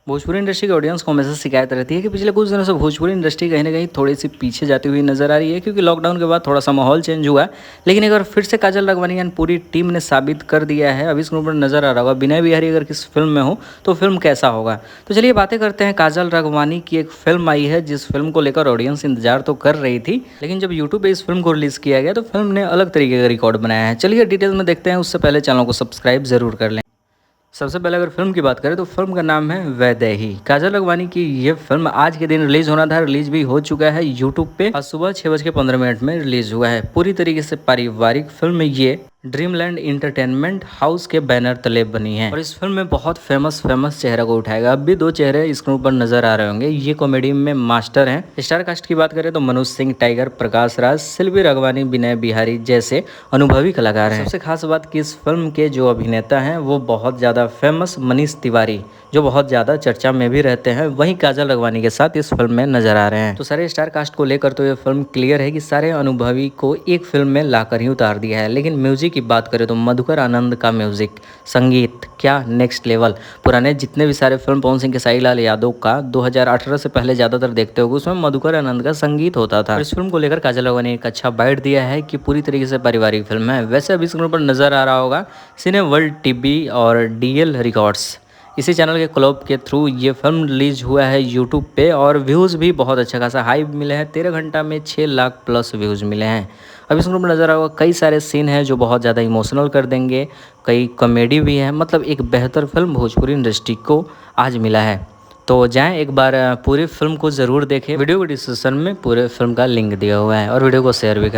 Bhojpuri industry की audience को हमेशा शिकायत रहती है कि पिछले कुछ दिनों से भोजपुरी इंडस्ट्री कहीं ना कहीं थोड़ी सी पीछे जाती हुई नजर आ रही है, क्योंकि लॉकडाउन के बाद थोड़ा सा माहौल चेंज हुआ। लेकिन एक बार फिर से काजल राघवानी एंड पूरी टीम ने साबित कर दिया है। अभी स्क्रीन पर नजर आ रहा होगा विनय बिहारी अगर किस फिल्म में हो तो फिल्म कैसा होगा। तो चलिए बातें करते हैं। काजल राघवानी की एक फिल्म आई है जिस फिल्म को लेकर ऑडियंस इंतजार तो कर रही थी, लेकिन जब यूट्यूब पे इस फिल्म को रिलीज किया गया तो फिल्म ने अलग तरीके का रिकॉर्ड बनाया है। चलिए डिटेल में देखते हैं, उससे पहले चैनल को सब्सक्राइब जरूर कर लें। सबसे पहले अगर फिल्म की बात करें तो फिल्म का नाम है वैदेही। काजल राघवानी की ये फिल्म आज के दिन रिलीज होना था, रिलीज भी हो चुका है यूट्यूब पे। आज सुबह 6:15 में रिलीज हुआ है। पूरी तरीके से पारिवारिक फिल्म ये ड्रीमलैंड इंटरटेनमेंट हाउस के बैनर तले बनी है और इस फिल्म में बहुत फेमस चेहरा को उठाएगा। अब भी दो चेहरे स्क्रीन पर नजर आ रहे होंगे। ये कॉमेडी में मास्टर हैं। स्टार कास्ट की बात करें तो मनोज सिंह टाइगर, प्रकाश राज, सिल्वी राघवानी, विनय बिहारी जैसे अनुभवी कलाकार हैं। सबसे खास बात कि इस फिल्म के जो अभिनेता हैं वो बहुत ज्यादा फेमस मनीष तिवारी, जो बहुत ज्यादा चर्चा में भी रहते हैं, वहीं काजल राघवानी के साथ इस फिल्म में नजर आ रहे हैं। तो सारे स्टार कास्ट को लेकर तो ये फिल्म क्लियर है कि सारे अनुभवी को एक फिल्म में लाकर ही उतार दिया है। लेकिन म्यूजिक की बात करें तो मधुकर आनंद का म्यूजिक संगीत क्या नेक्स्ट लेवल। पुराने जितने भी सारे फिल्म पवन सिंह केसारी लाल यादव का 2018 से पहले ज्यादातर देखते होंगे, उसमें मधुकर आनंद का संगीत होता था। इस फिल्म को लेकर काजल राघवानी ने एक अच्छा बाइट दिया है कि पूरी तरीके से पारिवारिक फिल्म है। वैसे अभी स्क्रीन पर नजर आ रहा होगा सिने वर्ल्ड टीवी और डीएल रिकॉर्ड्स, इसी चैनल के क्लब के थ्रू ये फिल्म रिलीज हुआ है यूट्यूब पे और व्यूज़ भी बहुत अच्छा खासा हाई मिले हैं। 13 घंटा में 6 लाख प्लस व्यूज़ मिले हैं। अभी स्क्रीन पर नजर आएगा कई सारे सीन हैं जो बहुत ज़्यादा इमोशनल कर देंगे, कई कॉमेडी भी है। मतलब एक बेहतर फिल्म भोजपुरी इंडस्ट्री को आज मिला है। तो जाएं एक बार पूरी फिल्म को ज़रूर देखें। वीडियो के डिस्क्रिप्शन में पूरे फिल्म का लिंक दिया हुआ है और वीडियो को शेयर भी करें।